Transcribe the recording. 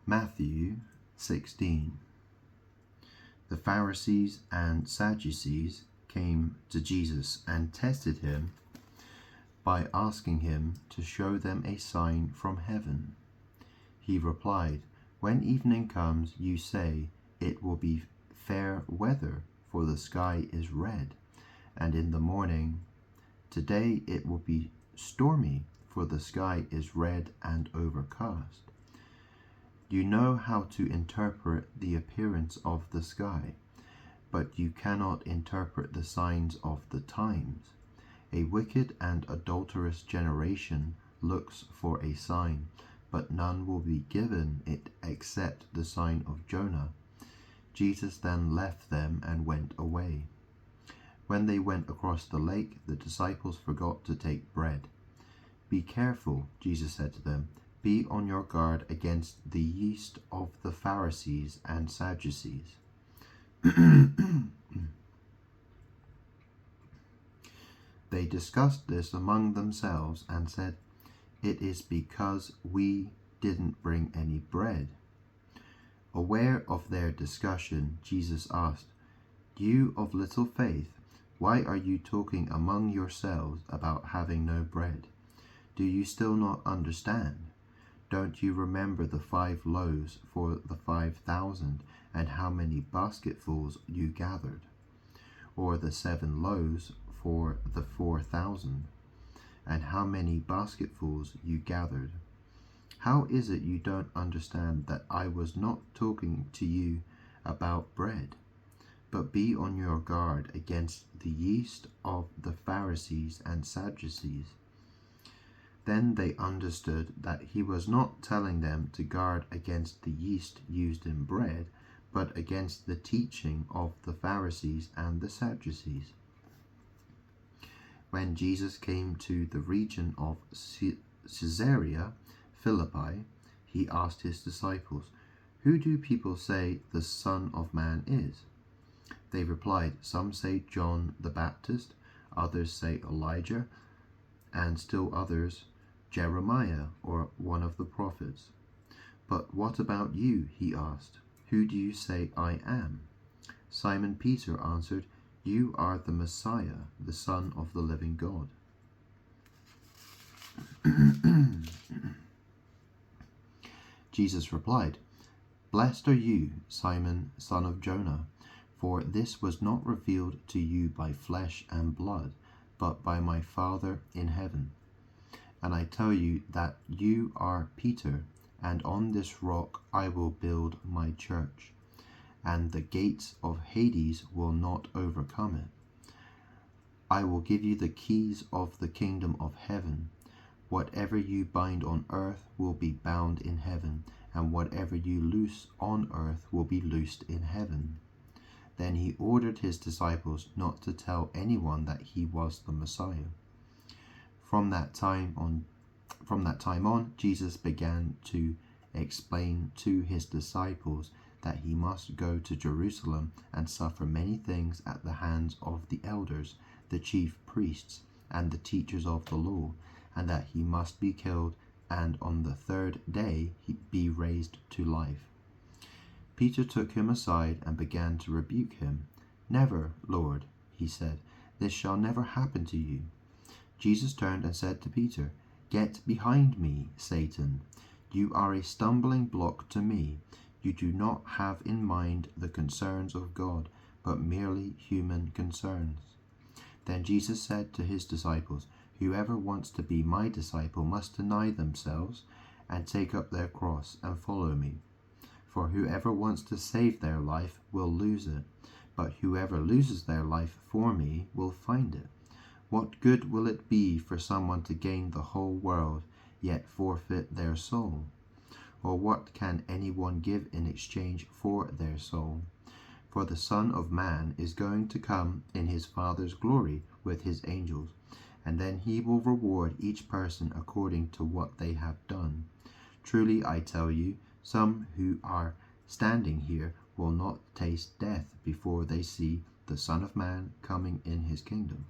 Matthew 16. The Pharisees and Sadducees came to Jesus and tested him by asking him to show them a sign from heaven. He replied, "When evening comes, you say, 'It will be fair weather, for the sky is red,' and in the morning, 'Today it will be stormy, for the sky is red and overcast.' You know how to interpret the appearance of the sky, but you cannot interpret the signs of the times. A wicked and adulterous generation looks for a sign, but none will be given it except the sign of Jonah." Jesus then left them and went away. When they went across the lake, the disciples forgot to take bread. "Be careful," Jesus said to them. "Be on your guard against the yeast of the Pharisees and Sadducees." They discussed this among themselves and said, "It is because we didn't bring any bread." Aware of their discussion, Jesus asked, "You of little faith, why are you talking among yourselves about having no bread? Do you still not understand? Don't you remember the 5 loaves for the 5,000 and how many basketfuls you gathered? Or the 7 loaves for the 4,000 and how many basketfuls you gathered? How is it you don't understand that I was not talking to you about bread? But be on your guard against the yeast of the Pharisees and Sadducees." Then they understood that he was not telling them to guard against the yeast used in bread, but against the teaching of the Pharisees and the Sadducees. When Jesus came to the region of Caesarea Philippi, he asked his disciples, "Who do people say the Son of Man is?" They replied, "Some say John the Baptist, others say Elijah, and still others Jeremiah or one of the prophets." "But what about you?" he asked. "Who do you say I am?" Simon Peter answered, "You are the Messiah, the Son of the living God." Jesus replied, "Blessed are you, Simon, son of Jonah, for this was not revealed to you by flesh and blood, but by my Father in heaven. And I tell you that you are Peter, and on this rock I will build my church, and the gates of Hades will not overcome it. I will give you the keys of the kingdom of heaven. Whatever you bind on earth will be bound in heaven, and whatever you loose on earth will be loosed in heaven." Then he ordered his disciples not to tell anyone that he was the Messiah. From that time on, Jesus began to explain to his disciples that he must go to Jerusalem and suffer many things at the hands of the elders, the chief priests, and the teachers of the law, and that he must be killed and on the 3rd day be raised to life. Peter took him aside and began to rebuke him. "Never, Lord," he said, "this shall never happen to you." Jesus turned and said to Peter, "Get behind me, Satan. You are a stumbling block to me. You do not have in mind the concerns of God, but merely human concerns." Then Jesus said to his disciples, "Whoever wants to be my disciple must deny themselves and take up their cross and follow me. For whoever wants to save their life will lose it, but whoever loses their life for me will find it. What good will it be for someone to gain the whole world, yet forfeit their soul? Or what can anyone give in exchange for their soul? For the Son of Man is going to come in his Father's glory with his angels, and then he will reward each person according to what they have done. Truly I tell you, some who are standing here will not taste death before they see the Son of Man coming in his kingdom."